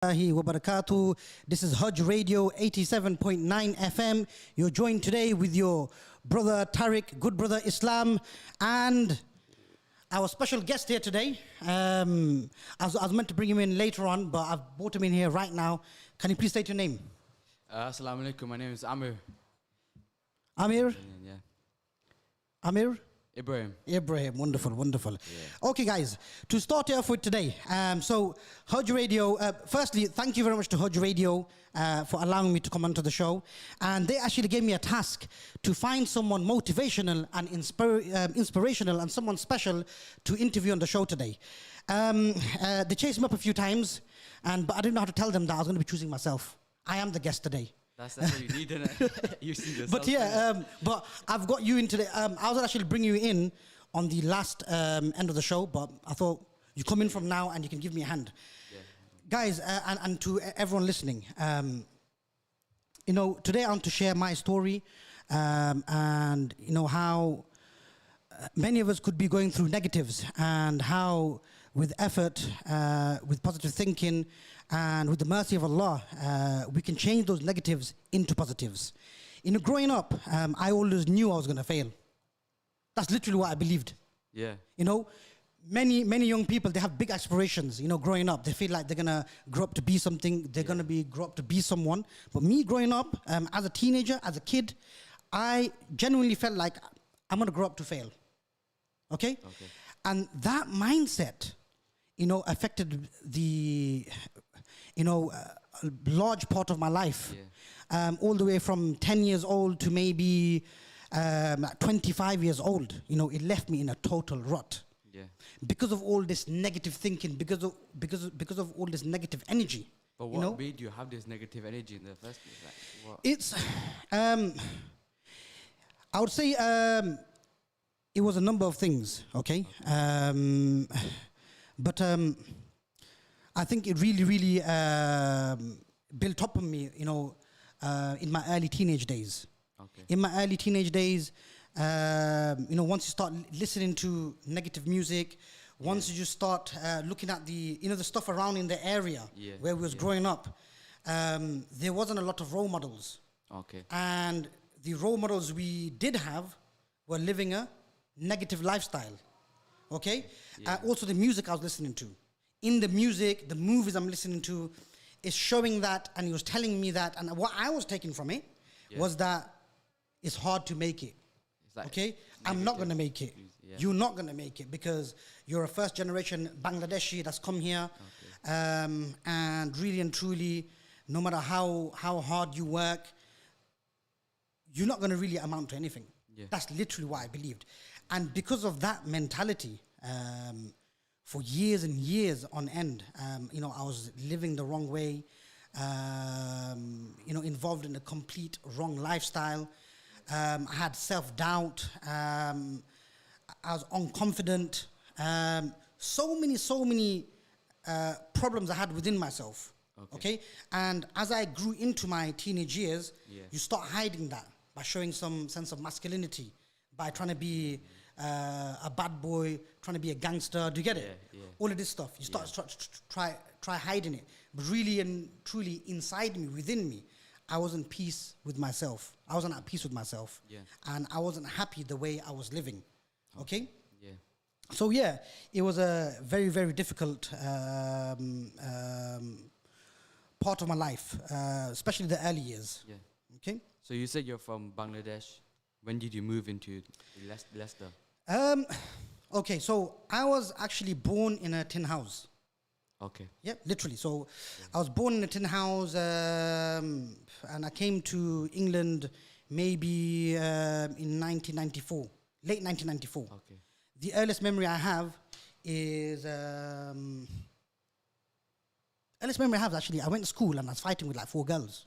wa barakatuh. This is Haj Radio 87.9 FM. You're joined today with your brother Tarek, good brother Islam, and our special guest here today. I was meant to bring him in later on, but I've brought him in here right now. Can you please state your name? Assalamu alaikum, my name is Aamir. Aamir? Yeah. Aamir? Ibrahim, wonderful. Yeah. Okay, guys, to start off with today, so Haj Radio, firstly, thank you very much to Haj Radio for allowing me to come onto the show. And they actually gave me a task to find someone motivational and inspirational and someone special to interview on the show today. They chased me up a few times, but I didn't know how to tell them that I was going to be choosing myself. I am the guest today. That's what you need, isn't it? You see yourself. But yeah, but I've got you in today. I was actually bring you in on the last end of the show, but I thought you come in from now and you can give me a hand. Yeah. Guys, and to everyone listening, today I want to share my story, and how many of us could be going through negatives, and how with effort, with positive thinking, and with the mercy of Allah, we can change those negatives into positives. Growing up, I always knew I was going to fail. That's literally what I believed. Yeah. Many young people, they have big aspirations, growing up. They feel like they're going to grow up to be something. They're going to grow up to be someone. But me growing up, as a teenager, as a kid, I genuinely felt like I'm going to grow up to fail. Okay? And that mindset, affected the, a large part of my life. Yeah. All the way from 10 years old to maybe 25 years old. It left me in a total rut. Yeah. Because of all this negative thinking, because of all this negative energy. But what made you have this negative energy in the first place? Like, what? It's, I would say, it was a number of things, okay? But I think it really built up on me, in my early teenage days. Okay. In my early teenage days, once you start listening to negative music, once you just start looking at the stuff around in the area where we was growing up, there wasn't a lot of role models. Okay. And the role models we did have were living a negative lifestyle. Okay? Yeah. Also the music I was listening to. In the music, the movies I'm listening to is showing that, and he was telling me that, and what I was taking from it was that it's hard to make it. Like okay? I'm not going to make it. Yeah. You're not going to make it because you're a first generation Bangladeshi that's come here. Okay. And really and truly, no matter how hard you work, you're not going to really amount to anything. Yeah. That's literally what I believed. And because of that mentality, for years and years on end, I was living the wrong way, involved in a complete wrong lifestyle. I had self-doubt. I was unconfident. So many problems I had within myself. Okay? And as I grew into my teenage years, you start hiding that by showing some sense of masculinity, by trying to be a bad boy, trying to be a gangster. Do you get it? Yeah. All of this stuff. You start try hiding it. But really and truly inside me, within me, I wasn't at peace with myself. Yeah. And I wasn't happy the way I was living. Okay? Yeah. So it was a very, very difficult part of my life, especially the early years. Yeah. Okay? So you said you're from Bangladesh. When did you move into Leicester? Okay, so I was actually born in a tin house. Okay. Yeah, literally. So I was born in a tin house, and I came to England maybe in 1994, late 1994. Okay. The earliest memory I have is actually I went to school and I was fighting with like 4 girls.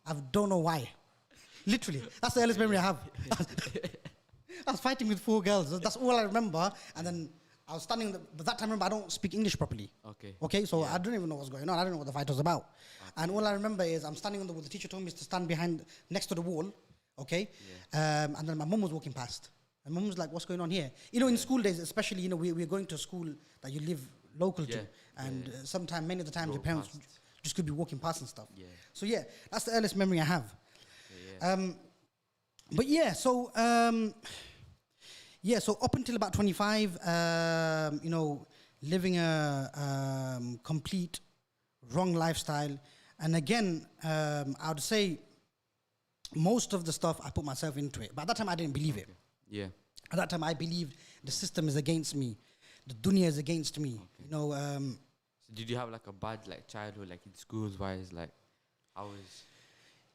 I don't know why. Literally, that's the earliest memory I have. I was fighting with 4 girls. That's all I remember. And then I was standing, but that time, remember, I don't speak English properly. Okay, so I don't even know what's going on. I don't know what the fight was about. Okay. And all I remember is I'm standing on the teacher told me to stand next to the wall. Okay, and then my mum was walking past. And mum was like, "What's going on here?" In school days, especially, we're going to a school that you live local to. Yeah, And yeah. sometimes, many of the times, your Roll parents past. just could be walking past and stuff. Yeah. So yeah, that's the earliest memory I have. Yeah. But yeah, so so up until about 25, you know, living a complete wrong lifestyle. And again, I would say most of the stuff I put myself into it. But at that time, I didn't believe it. Yeah. At that time, I believed the system is against me, the dunya is against me. You know, So did you have like a bad like childhood, like in schools wise, like how was?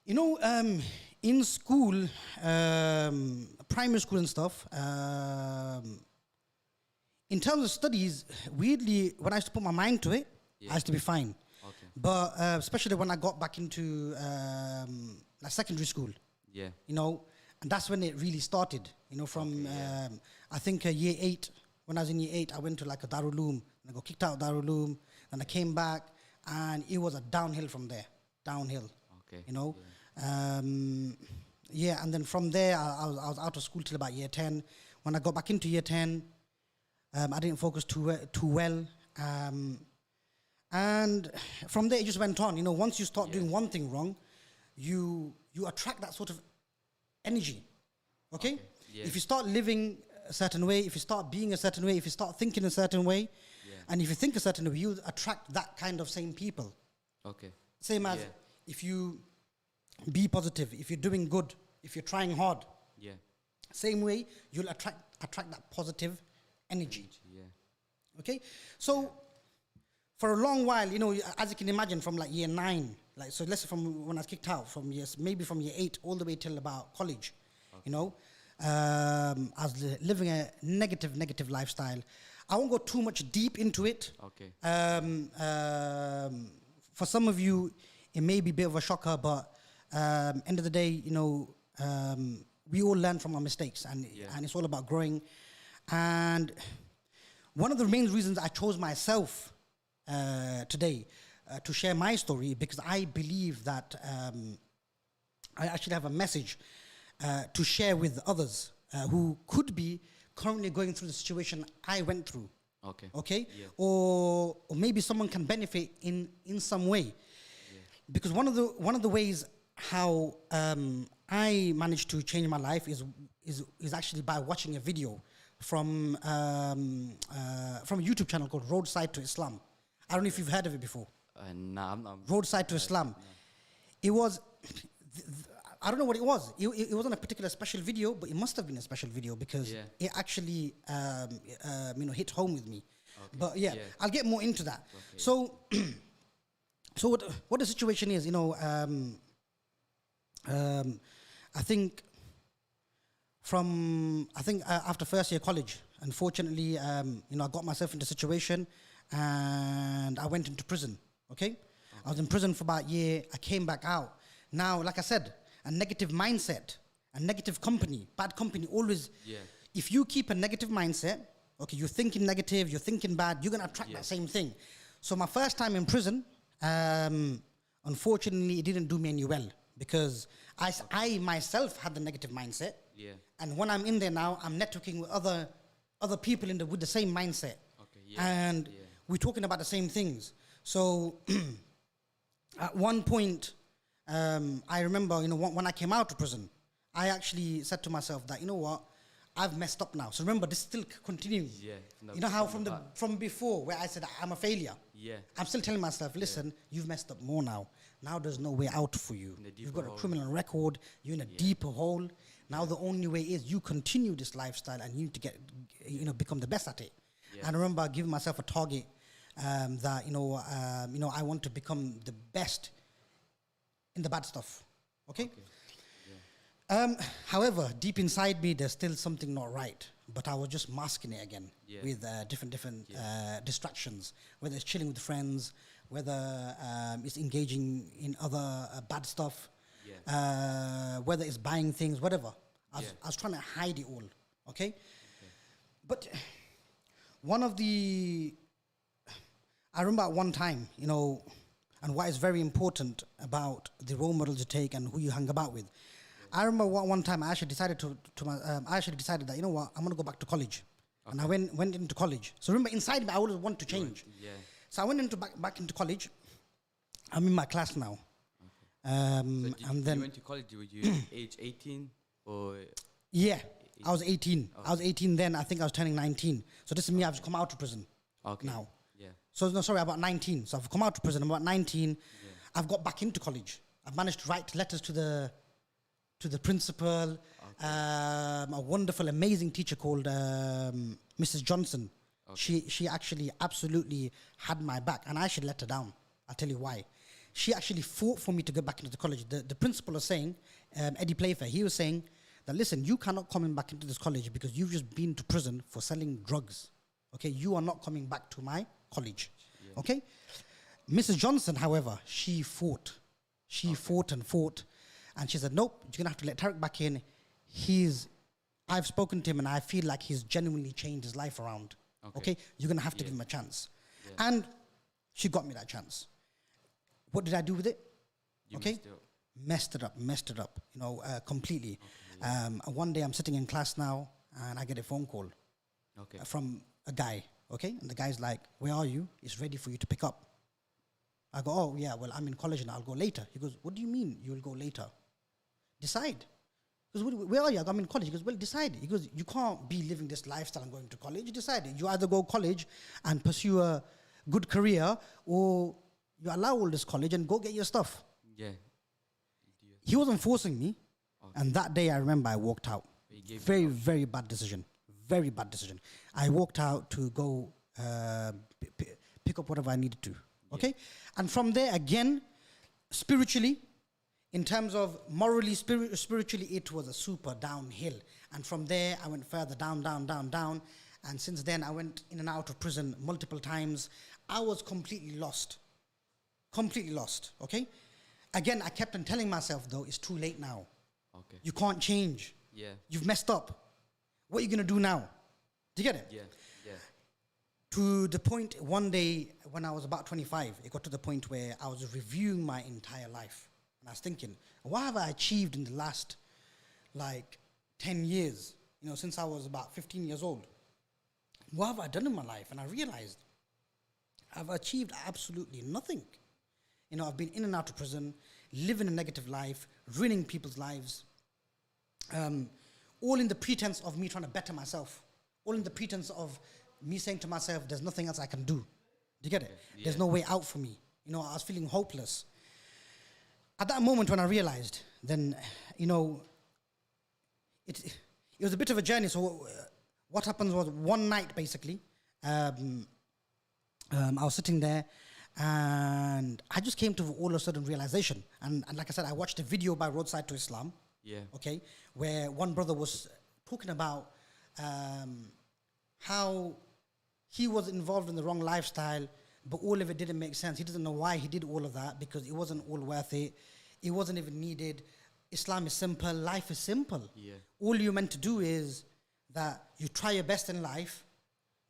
you know, in school, primary school and stuff. In terms of studies, weirdly, when I used to put my mind to it, I used to be fine. Okay. But especially when I got back into like secondary school, Yeah. you know, and that's when it really started. You know, from I think year 8. When I was in year 8, I went to like a Darul Uloom, and I got kicked out of Darul Uloom, and I came back, and it was a downhill from there, downhill. Okay. You know, and then from there, I was out of school till about year 10. When I got back into year 10, I didn't focus too well. And from there, it just went on. You know, once you start doing one thing wrong, you attract that sort of energy. Okay? Yeah. If you start living a certain way, if you start being a certain way, if you start thinking a certain way, and if you think a certain way, you attract that kind of same people. Okay. Same as if you be positive, if you're doing good, if you're trying hard, Yeah. same way you'll attract that positive energy. Yeah. Okay, so for a long while, you know, as you can imagine, from like year 9, like so, let's say from when I was kicked out, from maybe from year 8 all the way till about college, you know, I was living a negative lifestyle. I won't go too much deep into it. Okay. For some of you, it may be a bit of a shocker, but end of the day, you know, we all learn from our mistakes, and it's all about growing. And one of the main reasons I chose myself today to share my story, because I believe that I actually have a message to share with others who could be currently going through the situation I went through. Okay. Okay? Yeah. Or maybe someone can benefit in some way. Because one of the ways how I managed to change my life is actually by watching a video from a YouTube channel called Roadside to Islam. I don't know if you've heard of it before. Nah, I'm not. Roadside to Islam. It was, I don't know what it was. It wasn't a particular special video, but it must have been a special video because it actually hit home with me. Okay. But I'll get more into that. Okay. So, so what the situation is, you know, I think after first year college, unfortunately, you know, I got myself into a situation and I went into prison. Okay? I was in prison for about a year. I came back out. Now, like I said, a negative mindset, a negative company, bad company, always. If you keep a negative mindset, okay, you're thinking negative, you're thinking bad, you're gonna attract that same thing. So my first time in prison, unfortunately, it didn't do me any well because I myself had the negative mindset. And when I'm in there now, I'm networking with other people with the same mindset. And we're talking about the same things. So at one point, I remember, you know, when I came out of prison, I actually said to myself that, you know what, I've messed up now. So remember, this is still continuing. You know how from before, where I said I'm a failure. I'm still telling myself, listen, you've messed up more now. Now there's no way out for you. You've got a criminal record. You're in a deeper hole. Now the only way is you continue this lifestyle and you need to become the best at it. And I remember giving myself a target that I want to become the best in the bad stuff. Okay. However, deep inside me, there's still something not right. But I was just masking it again with different distractions, whether it's chilling with friends, whether it's engaging in other bad stuff, whether it's buying things, whatever. I was trying to hide it all. Okay. But I remember at one time, you know, and what is very important about the role models you take and who you hang about with. I remember one time I actually decided that, you know what, I'm going to go back to college. And I went into college. So remember, inside me, I always want to change. Yeah. So I went into back into college. I'm in my class now. So And then you went to college, were you age 18 or? yeah, I was 18. I was 18 then. I think I was turning 19. So this is me. I've just come out of prison now. Yeah. So no, sorry, about 19. So I've come out of prison. I'm about 19. Yeah. I've got back into college. I've managed to write letters to the principal. A wonderful, amazing teacher called Mrs. Johnson. She actually absolutely had my back, and I actually let her down. I'll tell you why. She actually fought for me to go back into the college. The principal was saying, Eddie Playfair, he was saying that, listen, you cannot come back into this college because you've just been to prison for selling drugs. Okay, you are not coming back to my college. Yeah. Okay? Mrs. Johnson, however, she fought. She fought and fought. And she said, nope, you're going to have to let Tarek back in. I've spoken to him and I feel like he's genuinely changed his life around. Okay? You're going to have to give him a chance. Yeah. And she got me that chance. What did I do with it? Messed it up. You know, completely. One day I'm sitting in class now and I get a phone call from a guy. Okay, and the guy's like, "Where are you? It's ready for you to pick up." I go, "Oh yeah, well I'm in college and I'll go later." He goes, "What do you mean you'll go later? Decide." He goes, "Where are you?" I go, "I'm in college." He goes, "Well, decide." He goes, "You can't be living this lifestyle and going to college. You decide. You either go college and pursue a good career, or you allow all this college and go get your stuff." Yeah. He wasn't forcing me. And that day I remember I walked out. Very, very bad decision. Very bad decision. I walked out to go pick up whatever I needed to. Okay? And from there again, spiritually, in terms of morally, spiritually, it was a super downhill. And from there, I went further down. And since then, I went in and out of prison multiple times. I was completely lost. Okay? Again, I kept on telling myself, though, it's too late now. Okay. You can't change. Yeah. You've messed up. What are you going to do now? Do you get it? Yeah. To the point, one day when I was about 25, it got to the point where I was reviewing my entire life. And I was thinking, what have I achieved in the last, 10 years? You know, since I was about 15 years old. What have I done in my life? And I realized I've achieved absolutely nothing. You know, I've been in and out of prison, living a negative life, ruining people's lives, all in the pretense of me trying to better myself, all in the pretense of me saying to myself, there's nothing else I can do. Do you get it? Yeah. There's no way out for me. You know, I was feeling hopeless. At that moment when I realized, then, you know, it was a bit of a journey. So what happened was one night, basically, I was sitting there, and I just came to all of a sudden realization. And like I said, I watched a video by Roadside to Islam. Yeah. Okay. Where one brother was talking about how he was involved in the wrong lifestyle, but all of it didn't make sense. He doesn't know why he did all of that because it wasn't all worth it. It wasn't even needed. Islam is simple. Life is simple. Yeah. All you're meant to do is that you try your best in life.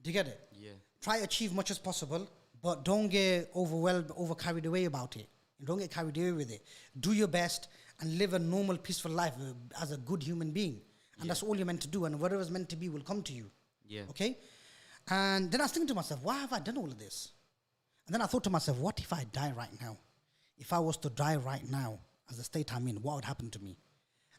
Do you get it? Yeah. Try achieve much as possible. But don't get overwhelmed, carried away about it. Don't get carried away with it. Do your best and live a normal, peaceful life as a good human being. And that's all you're meant to do. And whatever's meant to be will come to you. Yeah. Okay? And then I was thinking to myself, why have I done all of this? And then I thought to myself, what if I die right now? If I was to die right now, as the state I'm in, what would happen to me?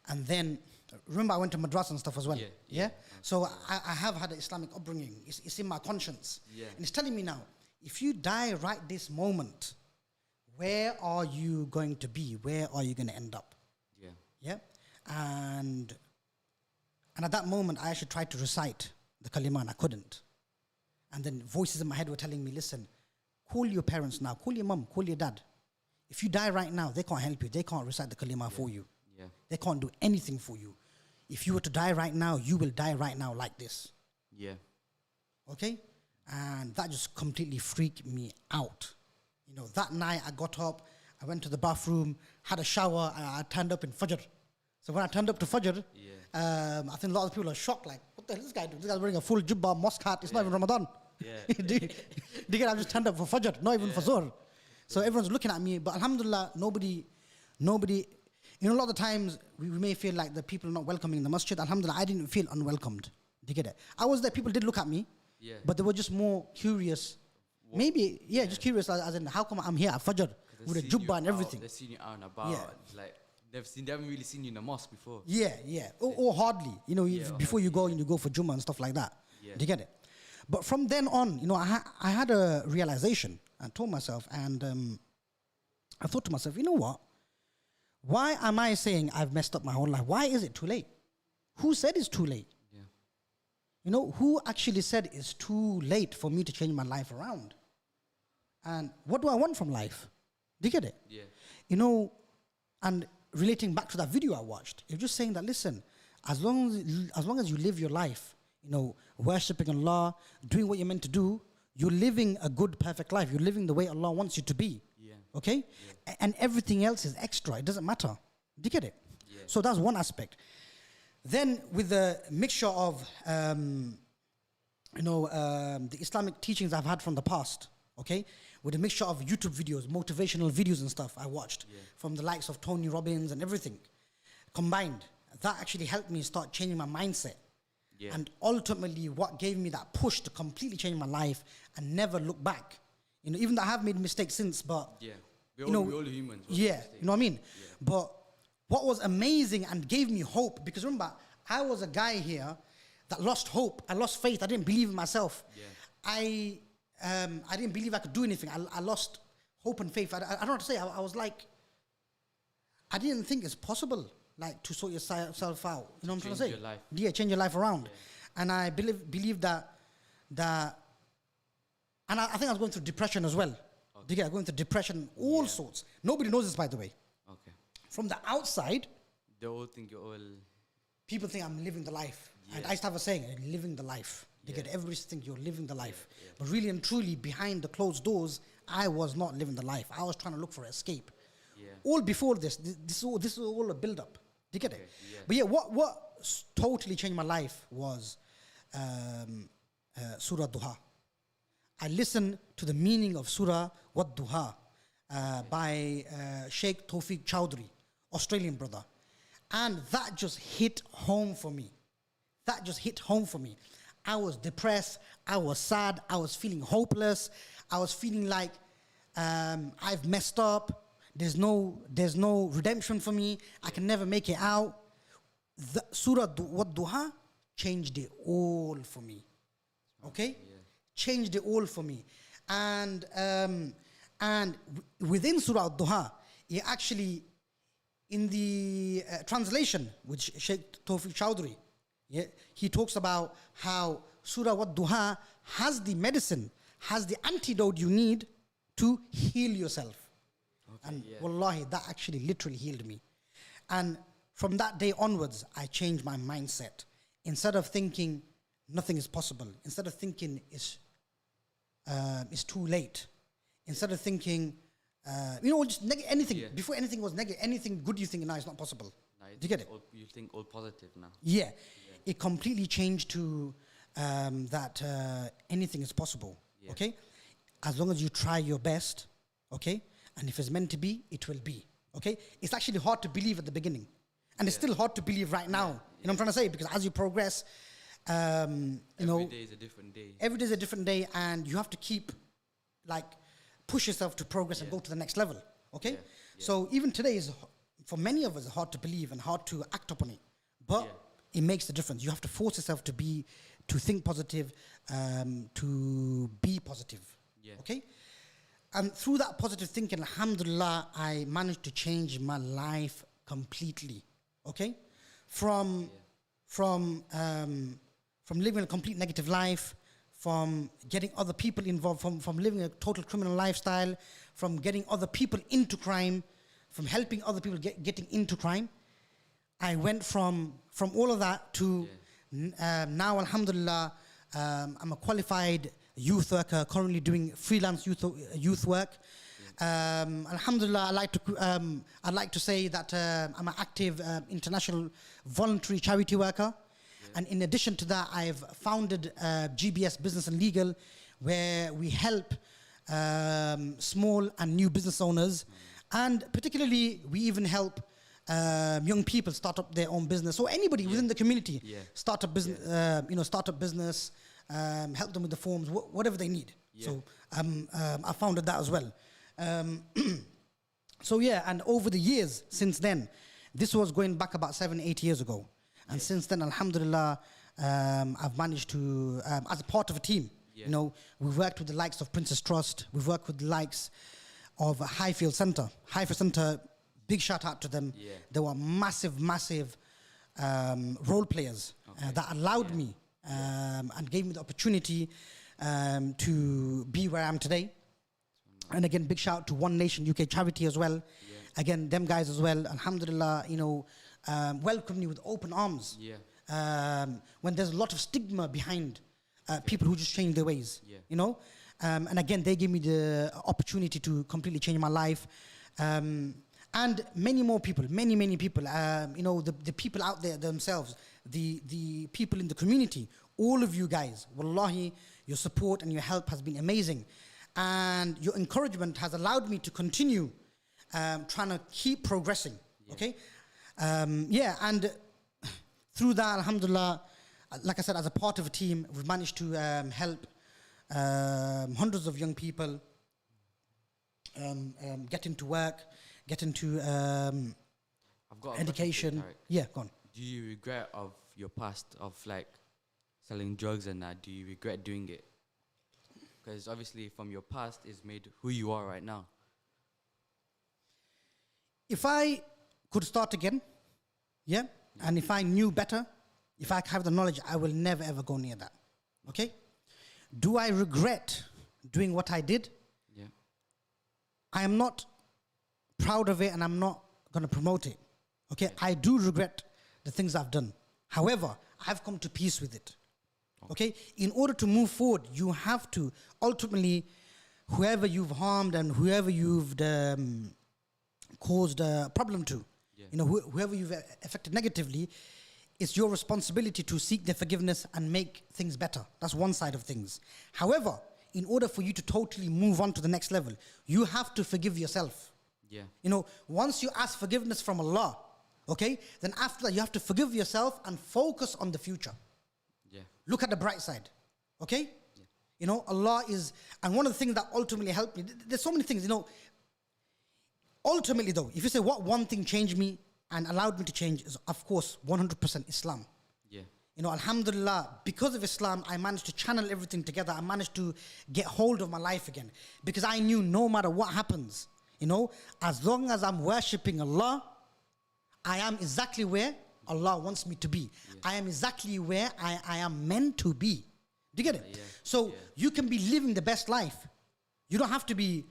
And then, remember I went to madrasa and stuff as well. Yeah? So I have had an Islamic upbringing. It's in my conscience. Yeah. And it's telling me now, if you die right this moment, where are you going to be? Where are you going to end up? Yeah. Yeah? And at that moment, I actually tried to recite the kalima and I couldn't. And then voices in my head were telling me, listen, call your parents now, call your mum, call your dad. If you die right now, they can't help you. They can't recite the kalima for you. Yeah. They can't do anything for you. If you were to die right now, you will die right now like this. Yeah. Okay? And that just completely freaked me out. You know, that night I got up, I went to the bathroom, had a shower, and I turned up in Fajr. So when I turned up to Fajr, I think a lot of people are shocked, like, what the hell is this guy doing? This guy's wearing a full jubba, mosque hat, it's not even Ramadan. Yeah. Do you get I just turned up for Fajr, not even for Zuhr. So everyone's looking at me, but alhamdulillah, nobody, you know, a lot of the times we may feel like the people are not welcoming in the masjid. Alhamdulillah, I didn't feel unwelcomed. Do you get it? I was there, people did look at me, Yeah. but they were just more curious. Maybe, just curious as in, how come I'm here at Fajr with a jubba and everything? They've seen you out and about. Yeah. Like, they haven't really seen you in a mosque before. Yeah. Or hardly. You know, before you go and you go for Jummah and stuff like that. Yeah. Do you get it? But from then on, you know, I had a realization and told myself, and I thought to myself, you know what? Why am I saying I've messed up my whole life? Why is it too late? Who said it's too late? Yeah. You know, who actually said it's too late for me to change my life around? And what do I want from life? Do you get it? Yeah. You know, and relating back to that video I watched, you're just saying that, listen, as long as you live your life, you know, worshipping Allah, doing what you're meant to do, you're living a good, perfect life. You're living the way Allah wants you to be. Yeah. Okay? Yeah. And everything else is extra. It doesn't matter. Do you get it? Yeah. So that's one aspect. Then with the mixture of, the Islamic teachings I've had from the past, okay? With a mixture of YouTube videos, motivational videos and stuff I watched from the likes of Tony Robbins and everything combined, that actually helped me start changing my mindset. Yeah. And ultimately what gave me that push to completely change my life and never look back. You know, even though I have made mistakes since, but we're all humans. You know what I mean? Yeah. But what was amazing and gave me hope, because remember, I was a guy here that lost hope. I lost faith. I didn't believe in myself. Yeah. I didn't believe I could do anything. I lost hope and faith. I don't know what to say. I was like, I didn't think it's possible, like, to sort yourself out. You know what I'm trying to say? Your life. Yeah, change your life around. Yeah. And I believe that, and I think I was going through depression as well. Okay. Yeah, going through depression, all sorts. Nobody knows this, by the way. Okay. From the outside, they all think you're all... People think I'm living the life. Yeah. And I used to have a saying, living the life. They get everybody to think you're living the life. Yeah. Yeah. But really and truly, behind the closed doors, I was not living the life. I was trying to look for escape. Yeah. All before this is all a build-up. Do you get it? Yeah. But yeah, what totally changed my life was Surah Duha. I listened to the meaning of Surah Wat Duha by Sheikh Tawfiq Chowdhury, Australian brother. And that just hit home for me. I was depressed. I was sad. I was feeling hopeless. I was feeling like I've messed up. There's no redemption for me. I can never make it out. The Surah Wat Duha changed it all for me. Okay? Yeah. Changed it all for me. And within Surah Duha, it actually, in the translation, which Sheikh Tawfiq Chowdhury, he talks about how Surah Wat Duha has the medicine, has the antidote you need to heal yourself. Okay, and wallahi, that actually literally healed me. And from that day onwards, I changed my mindset. Instead of thinking nothing is possible, instead of thinking it's too late, instead of thinking, just anything. Yeah. Before anything was negative, anything good you think, no, it's not possible. No, do you get it? You think all positive now. Yeah. It completely changed to that anything is possible. Yeah. Okay? As long as you try your best, okay? And if it's meant to be, it will be. Okay? It's actually hard to believe at the beginning. And it's still hard to believe right now. You know what I'm trying to say? Because as you progress, every day is a different day. Every day is a different day, and you have to keep, push yourself to progress and go to the next level. Okay? Yeah. Yeah. So even today is, for many of us, hard to believe and hard to act upon it. But it makes a difference. You have to force yourself to think positive, to be positive. Yeah. Okay? And through that positive thinking, alhamdulillah, I managed to change my life completely. Okay? From living a complete negative life, from getting other people involved, from living a total criminal lifestyle, from getting other people into crime, from helping other people getting into crime. I went from all of that to now, alhamdulillah, I'm a qualified youth worker, currently doing freelance youth work. Alhamdulillah, I'd like to say that I'm an active international voluntary charity worker. And in addition to that, I've founded GBS Business and Legal, where we help small and new business owners. And particularly, we even help young people start up their own business, or anybody within the community start up business, start up business, help them with the forms, whatever they need. So I founded that as well. So yeah, and over the years since then, this was going back about 7-8 years ago, and since then, alhamdulillah, I've managed to, as a part of a team, we've worked with the likes of Princess Trust, we've worked with the likes of Highfield Centre. Highfield Centre, big shout out to them. They were massive role players that allowed me and gave me the opportunity to be where I am today. And again, big shout out to One Nation UK Charity as well. Again, them guys as well, alhamdulillah, welcome me with open arms. When there's a lot of stigma behind people who just change their ways, and again, they gave me the opportunity to completely change my life. And many more people, many people, the people out there themselves, the people in the community, all of you guys, wallahi, your support and your help has been amazing. And your encouragement has allowed me to continue trying to keep progressing, and through that, alhamdulillah, like I said, as a part of a team, we've managed to help hundreds of young people get into work, get into I've got education. Go on. Do you regret of your past of like selling drugs and that? Do you regret doing it? Because obviously from your past is made who you are right now. If I could start again, and if I knew better, if I have the knowledge, I will never ever go near that. Okay? Do I regret doing what I did? Yeah. I am not proud of it and I'm not going to promote it. Okay? I do regret the things I've done. However, I've come to peace with it. Okay? In order to move forward, you have to ultimately, whoever you've harmed and whoever you've caused a problem to, whoever you've affected negatively, it's your responsibility to seek their forgiveness and make things better. That's one side of things. However, in order for you to totally move on to the next level, you have to forgive yourself. Once you ask forgiveness from Allah, then after that you have to forgive yourself and focus on the future. Look at the bright side. Allah is, and one of the things that ultimately helped me, there's so many things, ultimately though, if you say what one thing changed me and allowed me to change is, of course, 100% Islam. Alhamdulillah, because of Islam, I managed to channel everything together. I managed to get hold of my life again. Because I knew no matter what happens, as long as I'm worshipping Allah, I am exactly where Allah wants me to be. I am exactly where I am meant to be. Do you get it? So you can be living the best life. You don't have to be,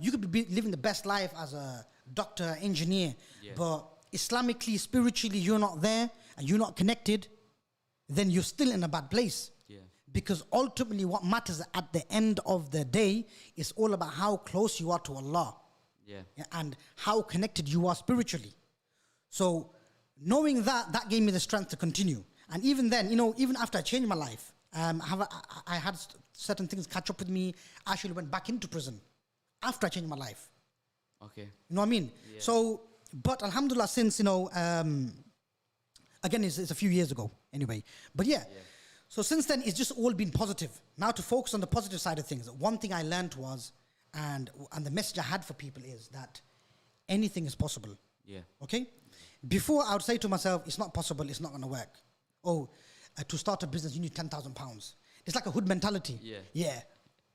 you could be living the best life as a doctor, engineer, but Islamically, spiritually, you're not there and you're not connected, then you're still in a bad place. Because ultimately what matters at the end of the day is all about how close you are to Allah. And how connected you are spiritually. So knowing that gave me the strength to continue. And even then, even after I changed my life, I had certain things catch up with me. I actually went back into prison after I changed my life. You know what I mean? So, but alhamdulillah, since, again, it's a few years ago anyway. But so since then, it's just all been positive. Now to focus on the positive side of things, one thing I learned was, and the message I had for people is that anything is possible. Okay? Before, I would say to myself, it's not possible, it's not going to work. To start a business, you need £10,000. It's like a hood mentality.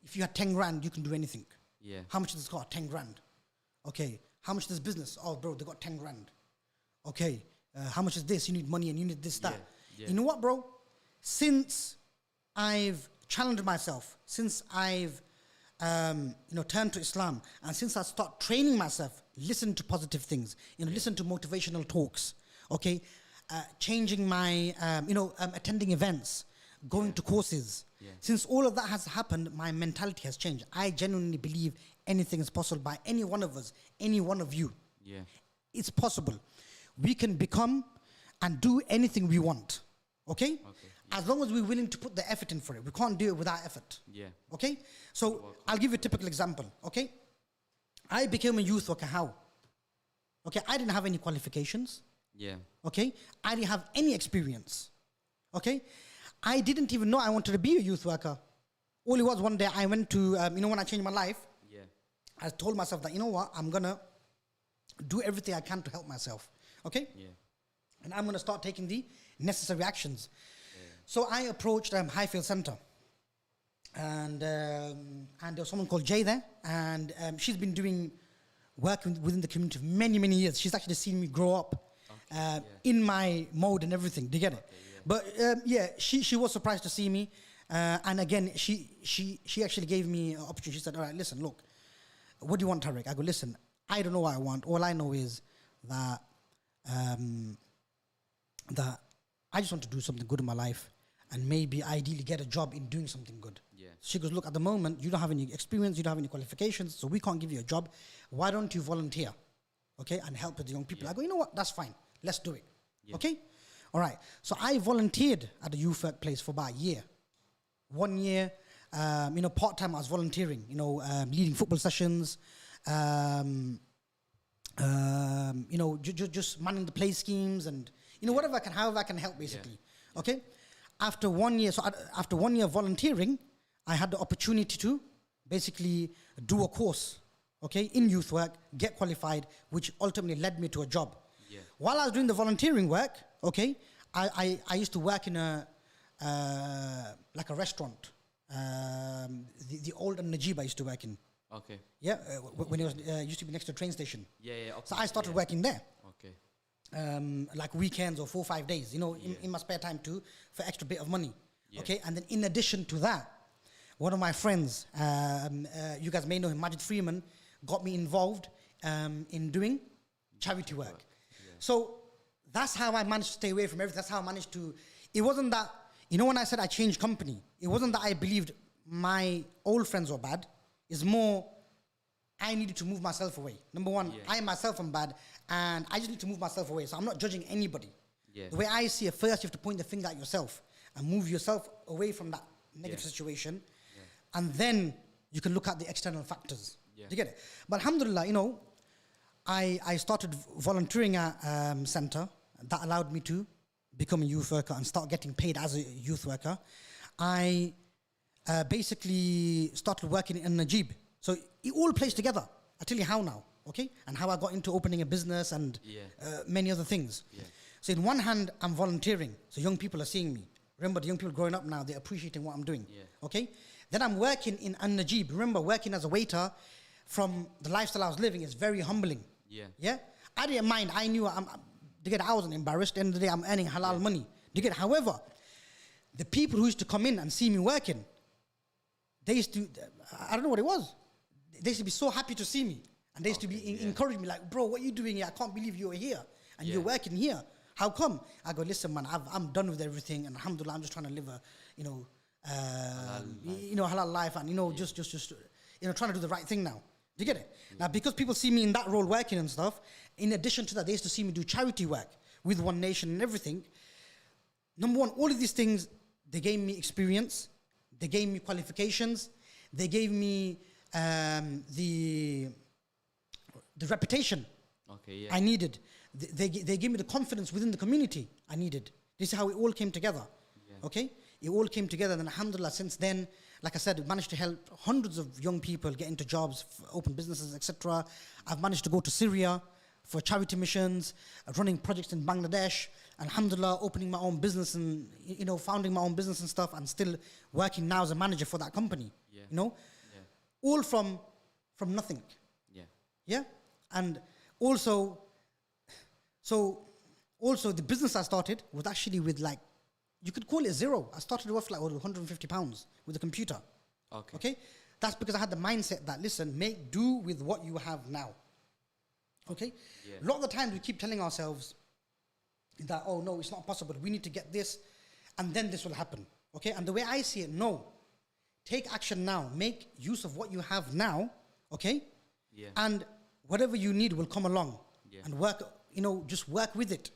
If you had 10 grand, you can do anything. How much does this cost? 10 grand. Okay. How much is this business? Oh, bro, they got 10 grand. Okay. How much is this? You need money and you need this, that. You know what, bro? Since I've challenged myself, since I've turned to Islam, and since I start training myself, listen to positive things, listen to motivational talks, changing my, attending events, going to courses. Since all of that has happened, my mentality has changed. I genuinely believe anything is possible by any one of us, any one of you. It's possible. We can become and do anything we want. As long as we're willing to put the effort in for it. We can't do it without effort. So I'll give you a typical example. I became a youth worker. How? Okay, I didn't have any qualifications. Yeah. Okay, I didn't have any experience. Okay, I didn't even know I wanted to be a youth worker. All it was one day I went to, when I changed my life, Yeah. I told myself that, you know what, I'm going to do everything I can to help myself. Okay? Yeah. And I'm going to start taking the necessary actions. Yeah. So I approached Highfield Centre. And there was someone called Jay there. And she's been doing work within the community for many, many years. She's actually seen me grow up in my mode and everything. Do you get it? Okay, yeah. But she was surprised to see me. And again, she actually gave me an opportunity. She said, all right, listen, look, what do you want, Tarek? I go, listen, I don't know what I want. All I know is that that I just want to do something good in my life and maybe ideally get a job in doing something good. Yeah. She goes, look, at the moment, you don't have any experience, you don't have any qualifications, so we can't give you a job. Why don't you volunteer, okay, and help with the young people? Yeah. I go, you know what, that's fine. Let's do it, okay? All right. So I volunteered at the youth workplace for about a year. 1 year, part-time I was volunteering, leading football sessions, just manning the play schemes and, whatever however I can help basically. Yeah. Okay? After 1 year, after 1 year of volunteering, I had the opportunity to basically do a course, okay, in youth work, get qualified, which ultimately led me to a job. Yeah. While I was doing the volunteering work, okay, I used to work in a restaurant. The old Najib I used to work in. Okay. Yeah, when it was used to be next to a train station. Yeah. Okay. So I started working there. Okay. Like weekends or 4 or 5 days, in my spare time too, for extra bit of money. Yeah. Okay. And then in addition to that, one of my friends, you guys may know him, Majid Freeman, got me involved in doing charity work. Yeah. So that's how I managed to stay away from everything. That's how I managed to. It wasn't that. When I said I changed company, it wasn't that I believed my old friends were bad. It's more, I needed to move myself away. Number one, I myself am bad, and I just need to move myself away. So I'm not judging anybody. Yeah. The way I see it, first you have to point the finger at yourself and move yourself away from that negative situation. Yeah. And then you can look at the external factors. Yeah. Do you get it? But alhamdulillah, I started volunteering at Centre. That allowed me to become a youth worker and start getting paid as a youth worker. I basically started working in Najib. So it all plays together. I'll tell you how now, okay? And how I got into opening a business and many other things. Yeah. So in one hand, I'm volunteering. So young people are seeing me. Remember, the young people growing up now, they're appreciating what I'm doing, okay? Then I'm working in Najib. Remember, working as a waiter from the lifestyle I was living is very humbling. Yeah? I didn't mind. I knew I wasn't embarrassed. At the end of the day, I'm earning halal money. However, the people who used to come in and see me working, they used to, I don't know what it was. They used to be so happy to see me. And they used to be encouraging me like, bro, what are you doing here? I can't believe you're here. And you're working here. How come? I go, listen, man, I'm done with everything. And alhamdulillah, I'm just trying to live a, halal life. And, just trying to do the right thing now. Do you get it? Yeah. Now, because people see me in that role working and stuff, in addition to that, they used to see me do charity work with One Nation and everything. Number one, all of these things, they gave me experience. They gave me qualifications. They gave me the reputation I needed. They gave me the confidence within the community I needed. This is how it all came together. Yeah. Okay? It all came together. And alhamdulillah, since then, like I said, I've managed to help hundreds of young people get into jobs, open businesses, etc. I've managed to go to Syria for charity missions, running projects in Bangladesh, alhamdulillah, opening my own business and, founding my own business and stuff, and still working now as a manager for that company, all from nothing. Yeah? And also the business I started was actually with you could call it zero. I started off like £150 with a computer. Okay? That's because I had the mindset that, listen, make do with what you have now. Okay? Yeah. A lot of the times we keep telling ourselves that, oh no, it's not possible. We need to get this and then this will happen. Okay? And the way I see it, no. Take action now. Make use of what you have now. Okay? Yeah. And whatever you need will come along. Yeah. And work, just work with it.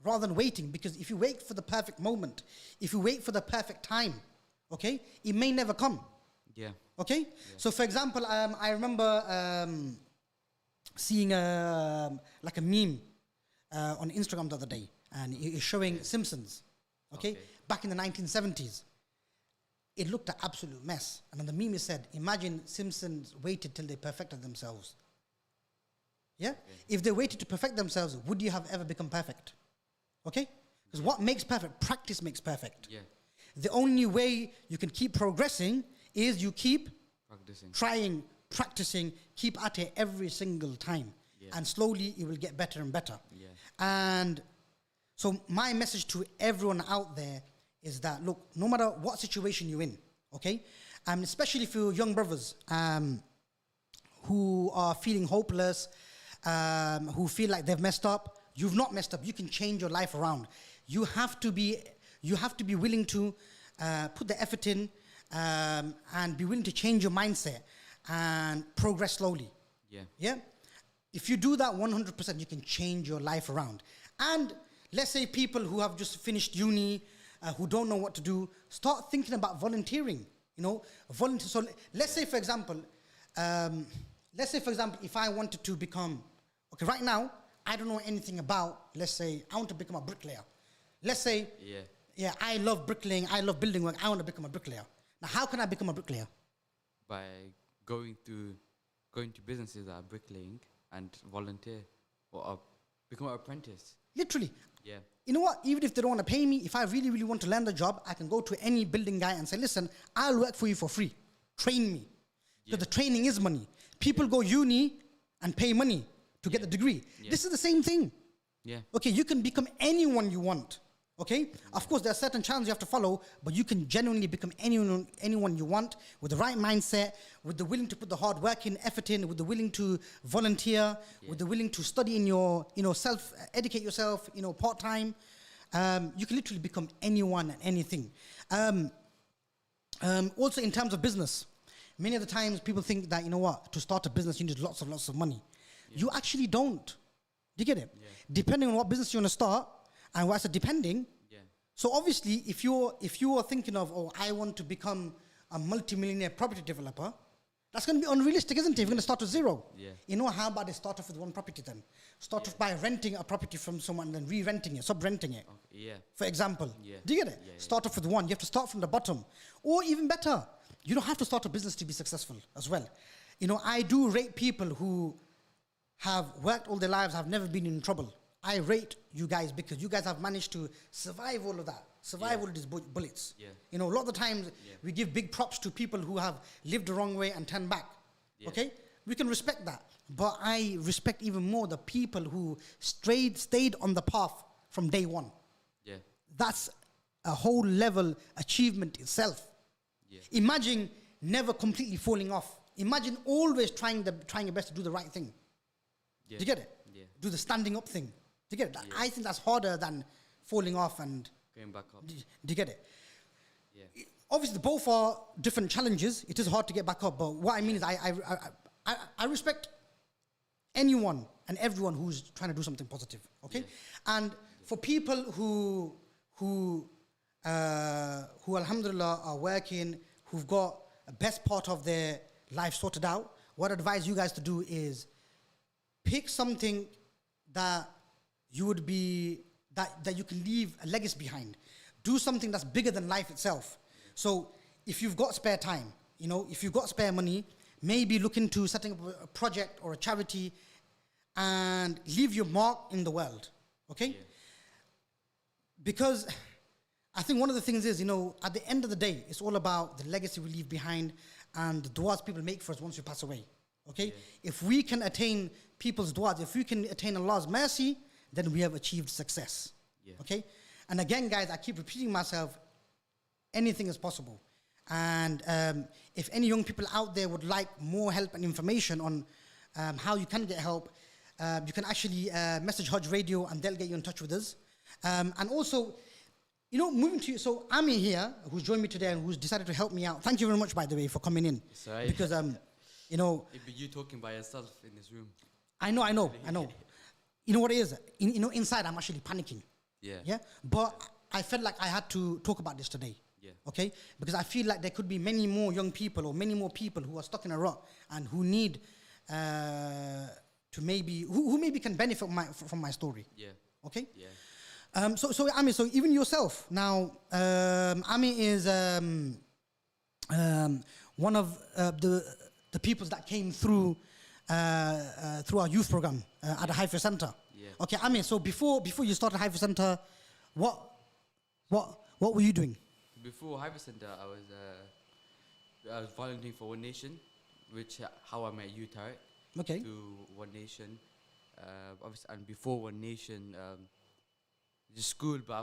Rather than waiting, because if you wait for the perfect moment, if you wait for the perfect time, okay, it may never come. Yeah. Okay? Yeah. So, for example, I remember seeing like a meme on Instagram the other day, and it is showing Simpsons. Okay, back in the 1970s, it looked an absolute mess. And then the meme said, "Imagine Simpsons waited till they perfected themselves." Yeah, if they waited to perfect themselves, would you have ever become perfect? Okay, because what makes perfect? Practice makes perfect. Yeah. The only way you can keep progressing is you keep Practicing. trying, practicing, keep at it every single time. Yeah. And slowly it will get better and better. Yeah. And so my message to everyone out there is that, look, no matter what situation you're in, okay, especially for your young brothers who are feeling hopeless, who feel like they've messed up, you've not messed up. You can change your life around. You have to be willing to put the effort in and be willing to change your mindset and progress slowly. Yeah. Yeah. If you do that 100%, you can change your life around. And let's say people who have just finished uni, who don't know what to do, start thinking about volunteering. You know, volunteer. So let's say, for example, if I wanted to become, okay, right now I don't know anything about. Let's say I want to become a bricklayer. Let's say, yeah, I love bricklaying. I love building work. I want to become a bricklayer. Now, how can I become a bricklayer? By going to businesses that are bricklaying and volunteer or become an apprentice. Literally. Yeah. You know what? Even if they don't want to pay me, if I really, really want to learn the job, I can go to any building guy and say, listen, I'll work for you for free. Train me. Because the training is money. People go uni and pay money to get the degree. Yeah. This is the same thing. Yeah. Okay, you can become anyone you want. Okay? Of course, there are certain channels you have to follow, but you can genuinely become anyone you want with the right mindset, with the willing to put the hard work in, effort in, with the willing to volunteer, with the willing to study in your, educate yourself, part-time. You can literally become anyone and anything. Also, in terms of business, many of the times people think that, to start a business, you need lots of money. Yeah. You actually don't. Do you get it? Yeah. Depending on what business you want to start, and why I said depending. Yeah. So obviously, if you are thinking of, I want to become a multi-millionaire property developer, that's going to be unrealistic, isn't it? You're going to start at zero. Yeah. How about they start off with one property then? Start off by renting a property from someone and then re-renting it, sub-renting it. Okay. Yeah. For example. Yeah. Do you get it? Yeah, start off with one. You have to start from the bottom. Or even better, you don't have to start a business to be successful as well. I do rate people who have worked all their lives, have never been in trouble. I rate you guys because you guys have managed to survive all of that, all of these bullets. Yeah. A lot of the times we give big props to people who have lived the wrong way and turned back. Yeah. Okay? We can respect that. But I respect even more the people who stayed on the path from day one. Yeah. That's a whole level achievement itself. Yeah. Imagine never completely falling off. Imagine always trying your best to do the right thing. Yeah. Do you get it? Yeah. Do the standing up thing. Do you get it? Yeah. I think that's harder than falling off and going back up. Do you get it? Yeah. Obviously, both are different challenges. It is hard to get back up, but what I mean is I respect anyone and everyone who's trying to do something positive. Okay, and for people who alhamdulillah are working, who've got a best part of their life sorted out, what I advise you guys to do is pick something that you would be that you can leave a legacy behind. Do something that's bigger than life itself. So if you've got spare time, if you've got spare money, maybe look into setting up a project or a charity and leave your mark in the world. Okay? Yeah. Because I think one of the things is, at the end of the day, it's all about the legacy we leave behind and the du'as people make for us once we pass away. Okay? Yeah. If we can attain people's du'as, if we can attain Allah's mercy, then we have achieved success. Yeah. Okay? And again, guys, I keep repeating myself, anything is possible. And if any young people out there would like more help and information on how you can get help, you can actually message Haj Radio and they'll get you in touch with us. And also, moving to you, so Aamir here, who's joined me today and who's decided to help me out. Thank you very much, by the way, for coming in. Sorry. Because, it'd be you talking by yourself in this room. I know. You know what it is? Inside I'm actually panicking. Yeah. Yeah? But I felt like I had to talk about this today. Yeah. Okay? Because I feel like there could be many more young people or many more people who are stuck in a rut and who need to to maybe who maybe can benefit from my story. Yeah. Okay. Yeah. So Aamir, so even yourself now, Aamir is one of the peoples that came through our youth program at the Haifa Center. Yeah. Okay, Aamir. So before you started Haifa Center, what were you doing? Before Hyper Center, I was volunteering for One Nation, which how I met you, Tarek. Okay. Through One Nation, obviously, and before One Nation, just school. But I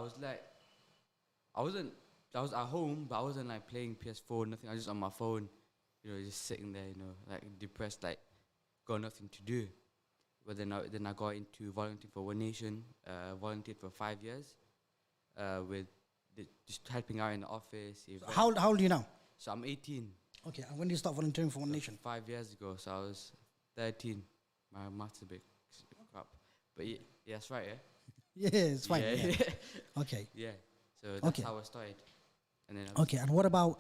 was at home, but I wasn't like playing PS4, nothing. I was just on my phone, just sitting there, like depressed, like got nothing to do. But then I got into volunteering for One Nation. Volunteered for 5 years, with just helping out in the office. How old are you now? So I'm 18. Okay, and when did you start volunteering for One Nation? 5 years ago, so I was 13. My math's a bit crap, but yeah, that's right, yeah. Yeah, it's fine. Yeah. Okay. Yeah, so that's how I started. And then Okay, and what about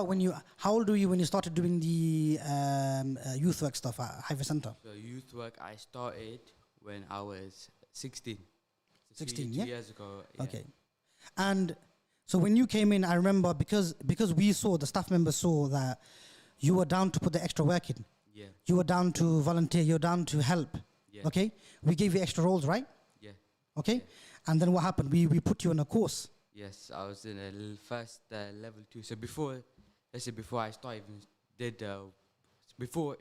when you? How old were you when you started doing the youth work stuff at Haifa Center? So youth work, I started when I was 16. So 16, 2 years ago. Yeah. Okay, and so when you came in, I remember because we saw, the staff members saw that you were down to put the extra work in. Yeah. You were down to volunteer. You were down to help. Yeah. Okay, we gave you extra roles, right? Yeah. Okay, Yeah. and then what happened? We put you on a course. Yes, I was in a first level 2. So before I started, before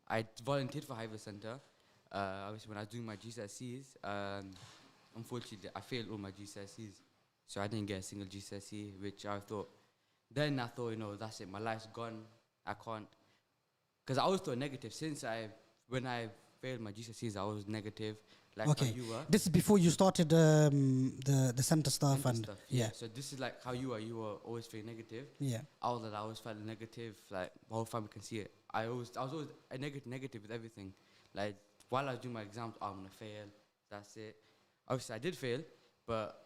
I volunteered for Haifa Center, obviously when I was doing my GCSEs, unfortunately I failed all my GCSEs, so I didn't get a single GCSE, which I thought, that's it, my life's gone, I can't, because I always thought negative. When I failed my GCSEs, I was negative. Like Okay, how you were. this is before you started the center stuff Yeah. So this is like how you were. You were always feeling negative. Yeah. I always felt negative. Like my whole family can see it. I was always a negative with everything. Like while I was doing my exams, I'm gonna fail. That's it. Obviously, I did fail, but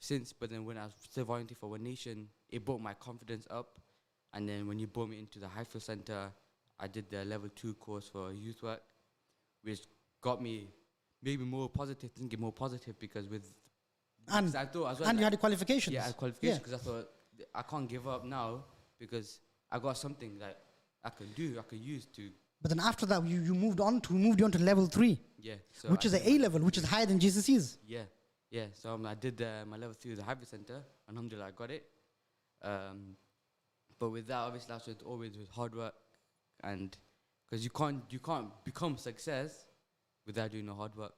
then when I was still volunteering for One Nation, it brought my confidence up. And then when you brought me into the Haifa Center, I did the level 2 course for youth work, which got me maybe more positive, thinking more positive, because And I thought as well, and you had the qualifications. Yeah, I had qualifications because I thought I can't give up now because I got something that I can do, I can use to. But then after that, you moved on to level 3. Yeah. So which is an A level, which is higher than GCSEs. Yeah, yeah. So I did my level 3 with the Haifa Center. Alhamdulillah, I got it. But with that, obviously, that's always with hard work, and because you can't become success without doing the hard work.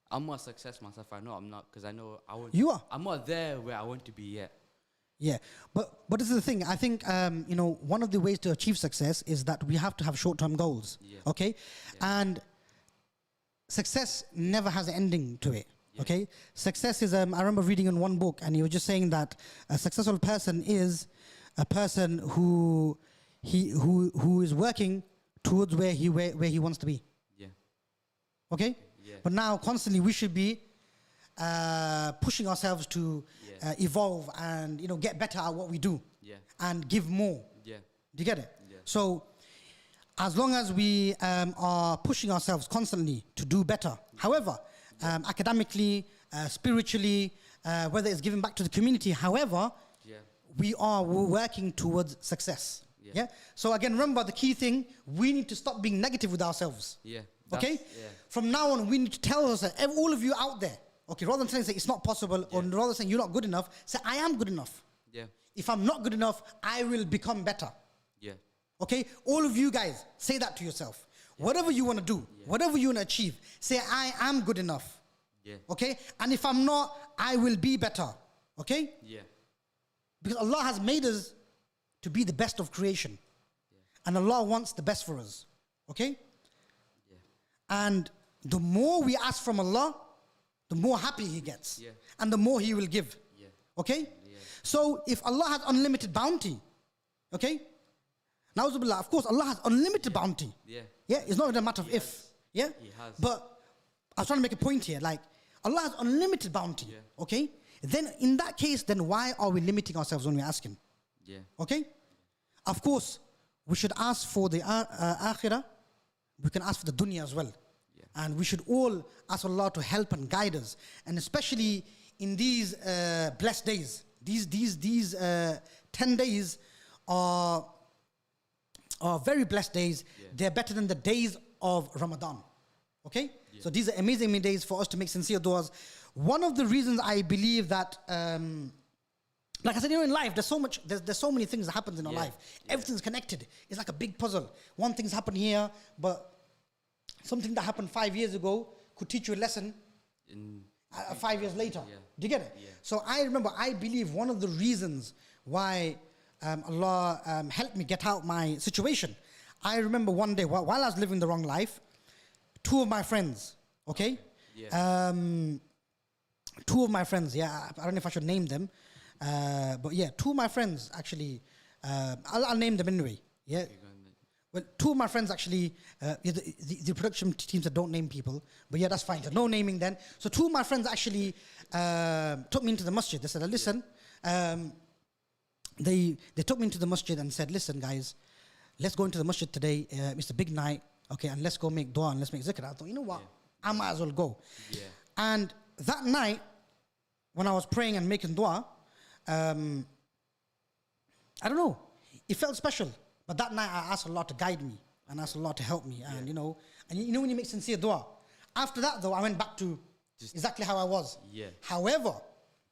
I'm not a success myself. I know I'm not, because I know I won't. You are. I'm not there where I want to be yet. Yeah, but this is the thing. I think one of the ways to achieve success is that we have to have short-term goals. Yeah. Okay, Yeah. and success never has an ending to it. Yeah. Okay, success is. I remember reading in one book, and he was just saying that a successful person is a person who is working towards where he wants to be. Yeah. Okay, Yeah. but now constantly we should be pushing ourselves to evolve and get better at what we do. Yeah. And give more. Yeah. Do you get it? Yeah. So as long as we are pushing ourselves constantly to do better, however, academically, spiritually, whether it's giving back to the community, however, we're working towards success. Yeah. So again, remember the key thing: we need to stop being negative with ourselves. Yeah. Okay. Yeah. From now on, we need to tell us, all of you out there. Okay, rather than saying it's not possible, or rather than saying you're not good enough, say I am good enough. Yeah. If I'm not good enough, I will become better. Yeah. Okay, all of you guys, say that to yourself. Yeah. Whatever you want to do, whatever you want to achieve, say I am good enough. Yeah. Okay, and if I'm not, I will be better. Okay. Yeah. Because Allah has made us to be the best of creation, and Allah wants the best for us. Okay. Yeah. And the more we ask from Allah, the more happy He gets, and the more He will give. Yeah. Okay. Yeah. So if Allah has unlimited bounty, okay. Na'uzubillah, of course, Allah has unlimited bounty. Yeah. Yeah, it's not a matter of if. Yeah. He has. But I was trying to make a point here. Like, Allah has unlimited bounty. Yeah. Okay. Then in that case, then why are we limiting ourselves when we ask Him? Yeah. Okay. Of course, we should ask for the akhirah. We can ask for the dunya as well. Yeah. And we should all ask Allah to help and guide us. And especially in these blessed days. These 10 days are very blessed days. Yeah. They're better than the days of Ramadan. Okay? Yeah. So these are amazing days for us to make sincere du'as. One of the reasons I believe that, like I said, in life, there's so many things that happens in our life. Everything's connected. It's like a big puzzle. One thing's happened here, but something that happened 5 years ago could teach you a lesson 5 years later. Yeah. Do you get it? Yeah. So I believe one of the reasons why Allah helped me get out my situation. I remember one day while I was living the wrong life, two of my friends, okay? Yeah. Two of my friends, I don't know if I should name them, but yeah, two of my friends actually, I'll name them anyway, yeah? Well, two of my friends actually, the production teams that don't name people, but yeah, that's fine. So no naming then. So two of my friends actually took me into the masjid. They said, listen, they took me into the masjid and said, listen, guys, let's go into the masjid today. It's a big night, okay, and let's go make dua and let's make zikr. I thought, you know what? I might as well go. Yeah. And that night, when I was praying and making dua, I don't know, it felt special. But that night I asked Allah to guide me and asked Allah to help me. And you know when you make sincere dua. After that though, I went back to just exactly how I was. Yeah. However,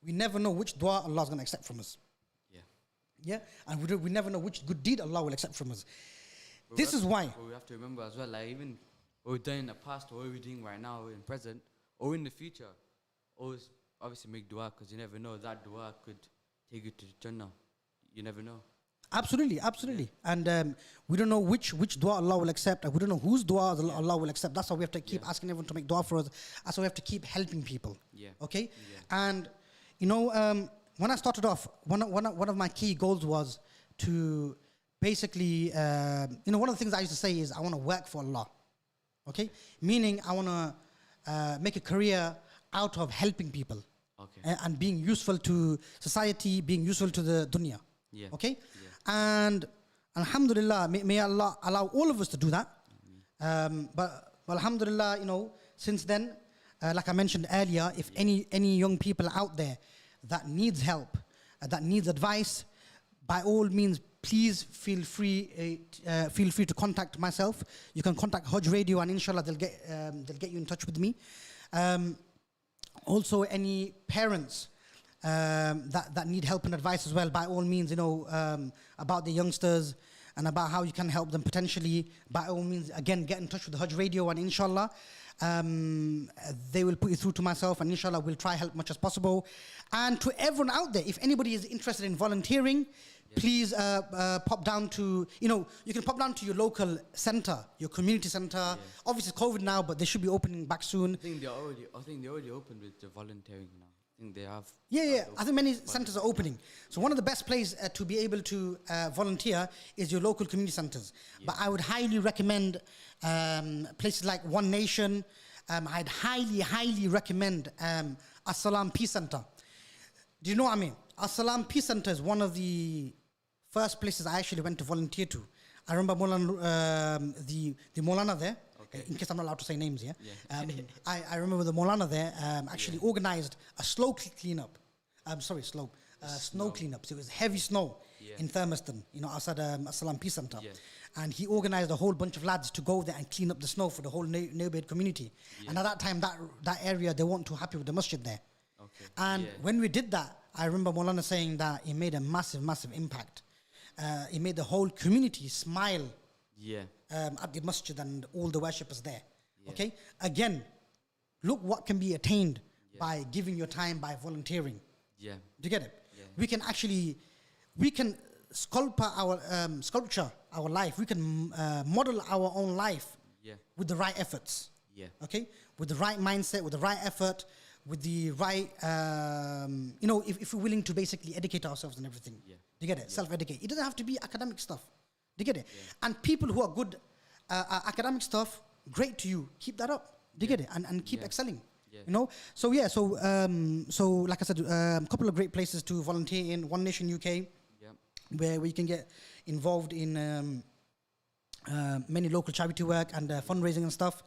we never know which dua Allah is going to accept from us. Yeah. Yeah. And we never know which good deed Allah will accept from us. This is why. We have to remember as well, like even what we've done in the past, or what we're doing right now, in present, or in the future, always obviously make dua, because you never know, that dua could take you to Jannah. You never know. Absolutely. And we don't know which dua Allah will accept. We don't know whose dua Allah will accept. That's why we have to keep asking everyone to make dua for us. That's why we have to keep helping people. Yeah. Okay? Yeah. And, when I started off, one of my key goals was to basically, one of the things I used to say is I want to work for Allah. Okay? Meaning I want to make a career out of helping people. Okay. And being useful to society, being useful to the dunya. Yeah. Okay? Yeah. And alhamdulillah, may Allah allow all of us to do that. But alhamdulillah, since then, like I mentioned earlier, if any young people out there that needs help, that needs advice, by all means, please feel free to contact myself. You can contact Haj Radio, and inshallah they'll get you in touch with me. Also, any parents that need help and advice as well, by all means, about the youngsters and about how you can help them potentially, by all means, again, get in touch with the Haj Radio, and inshallah, they will put you through to myself, and inshallah, we'll try help much as possible. And to everyone out there, if anybody is interested in volunteering, please pop down to, you can pop down to your local center, your community center. Yeah. Obviously, it's COVID now, but they should be opening back soon. I think they already opened with the volunteering now. I think they have. Yeah. I think many centers are opening. So one of the best places to be able to volunteer is your local community centers. Yeah. But I would highly recommend places like One Nation. I'd highly recommend As-Salam Peace Center. Do you know what I mean? As-Salam Peace Center is one of the first places I actually went to volunteer to. I remember the Maulana there. Okay. In case I'm not allowed to say names, yeah. I remember the Maulana there actually organized a snow cleanup. Snow cleanup. So it was heavy snow in Thermiston, outside As-Salam Peace Center. Yeah. And he organized a whole bunch of lads to go there and clean up the snow for the whole neighborhood community. Yeah. And at that time, that area, they weren't too happy with the masjid there. Okay. And when we did that, I remember Maulana saying that it made a massive impact. It made the whole community smile. Yeah. At the masjid and all the worshippers there. Yeah. Okay? Again, look what can be attained by giving your time, by volunteering. Yeah. Do you get it? Yeah. We can sculpture our life. We can model our own life with the right efforts. Yeah. Okay? With the right mindset, with the right effort, with the right, if we're willing to basically educate ourselves and everything. Yeah. Do you get it? Yeah. Self-educate. It doesn't have to be academic stuff. Do you get it? Yeah. And people who are good academic stuff, great to you. Keep that up. Do you get it? And keep excelling. Yeah. So like I said, a couple of great places to volunteer in. One Nation UK, where you can get involved in many local charity work and fundraising and stuff.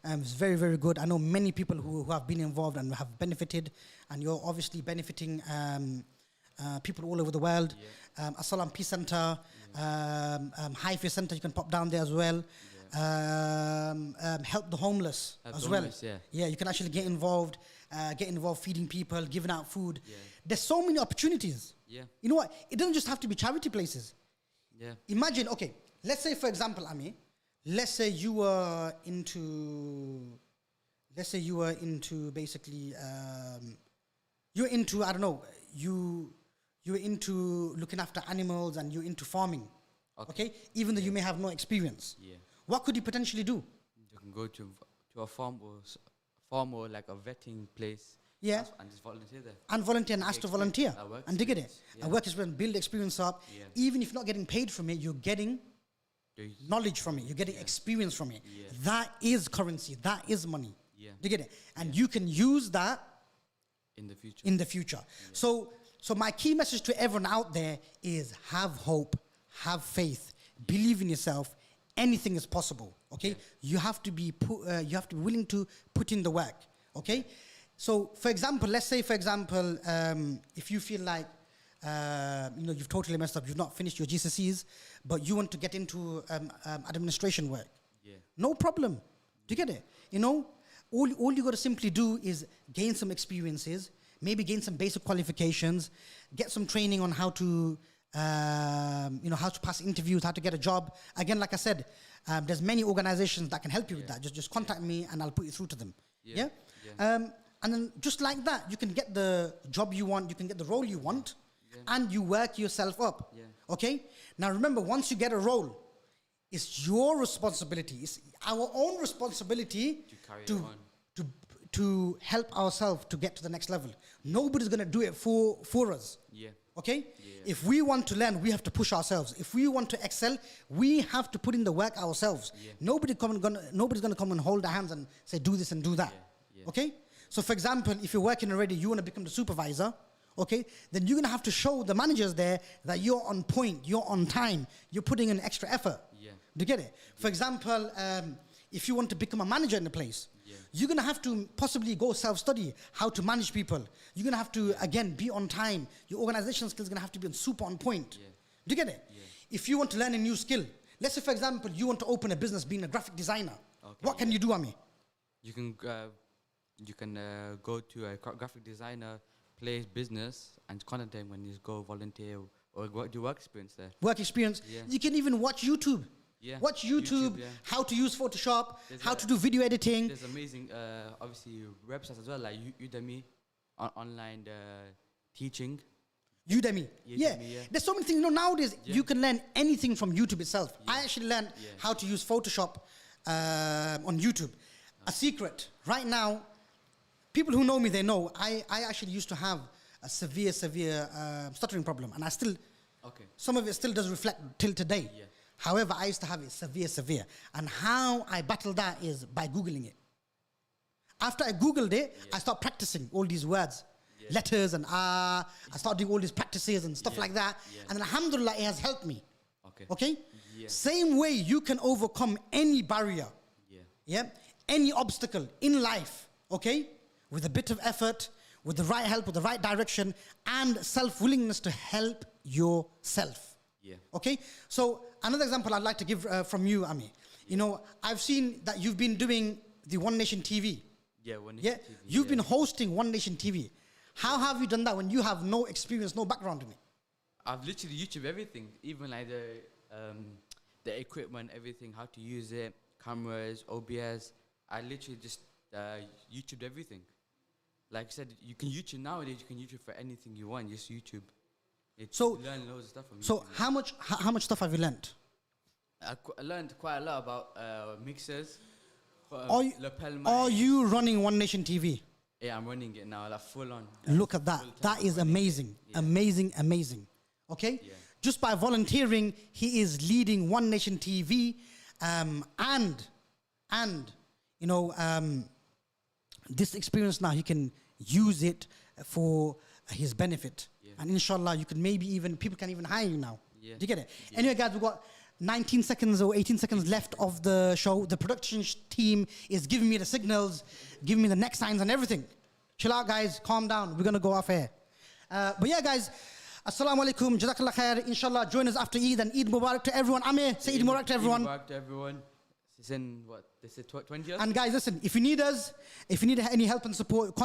It's very, very good. I know many people who have been involved and have benefited, and you're obviously benefiting people all over the world. Assalam Peace Center, High Face Center, you can pop down there as well. Help the homeless as well. Yeah, you can actually get involved feeding people, giving out food. There's so many opportunities. You know what? It doesn't just have to be charity places. Imagine, okay, let's say for example, Aamir, let's say you were into basically, you're into, I don't know, you're into looking after animals and you're into farming. Okay? Even though you may have no experience. What could you potentially do? You can go to a farm or like a vetting place. And just volunteer there. And volunteer and ask to volunteer. And dig it. A work experience, build experience up. Even if you're not getting paid from it, you're getting knowledge from it. You're getting experience from it. That is currency. That is money. Dig it. And you can use that in the future. So my key message to everyone out there is have hope, have faith, believe in yourself. Anything is possible. Okay, you have to be willing to put in the work. Okay, so for example, let's say if you feel like you've totally messed up, you've not finished your GCSEs, but you want to get into administration work. No problem. Do you get it? All you got to simply do is gain some experiences, maybe gain some basic qualifications, get some training on how to pass interviews, how to get a job. Again, like I said, there's many organizations that can help you with that. Just contact me and I'll put you through to them. And then just like that, you can get the job you want, you can get the role you want, and you work yourself up. Okay? Now remember, once you get a role, it's your responsibility. It's our own responsibility to help ourselves to get to the next level. Nobody's going to do it for us. Okay? If we want to learn, we have to push ourselves. If we want to excel, we have to put in the work ourselves. Nobody's going to come and hold our hands and say, do this and do that. Okay? So for example, if you're working already, you want to become the supervisor, okay? Then you're going to have to show the managers there that you're on point, you're on time, you're putting in extra effort. Do you get it? For example, if you want to become a manager in a place, you're going to have to possibly go self-study how to manage people. You're going to have to, again, be on time. Your organizational skills are going to have to be super on point. Do you get it? If you want to learn a new skill, let's say, for example, you want to open a business being a graphic designer. What can you do, Aamir? You can go to a graphic designer place business and contact them when you go volunteer or do work experience there. Work experience. You can even watch YouTube. Watch YouTube, how to use Photoshop, how to do video editing. There's amazing, obviously, websites as well, like Udemy, online teaching. Udemy. There's so many things. Nowadays, you can learn anything from YouTube itself. I actually learned how to use Photoshop on YouTube. A secret. Right now, people who know me, they know, I actually used to have a severe stuttering problem. And I still, some of it still does reflect till today. However, I used to have it severe. And how I battled that is by Googling it. After I Googled it, I started practicing all these words, letters and I started doing all these practices and stuff like that. And then alhamdulillah, it has helped me. Okay? Same way you can overcome any barrier, any obstacle in life, okay? With a bit of effort, with the right help, with the right direction, and self-willingness to help yourself. Okay? So another example I'd like to give from you, Aamir. I've seen that you've been doing the One Nation TV. One Nation TV. You've been hosting One Nation TV. How have you done that when you have no experience, no background in it? I've literally YouTube everything, even like the equipment, everything, how to use it, cameras, OBS. I literally just YouTubed everything. Like I said, you can YouTube nowadays. You can YouTube for anything you want. Just YouTube. You learn loads of stuff from YouTube. So how much stuff have you learned? I learned quite a lot about mixers. Are you running One Nation TV? Yeah, I'm running it now, like full on. Look at that. That is amazing. Amazing. Okay? Just by volunteering, he is leading One Nation TV. This experience now, he can use it for his benefit. And inshallah, you can people can even hire you now. Do you get it? Anyway, guys, we've got 19 seconds or 18 seconds left of the show. The production team is giving me the signals, giving me the neck signs and everything. Chill out, guys. Calm down. We're going to go off air. But yeah, guys. Assalamu alaikum. Jazakallah khair. Inshallah, join us after Eid, and Eid Mubarak to everyone. Aamir, say Eid Mubarak to everyone. Eid Mubarak to everyone. It's in, what, this is 20th? And guys, listen, if you need us, if you need any help and support,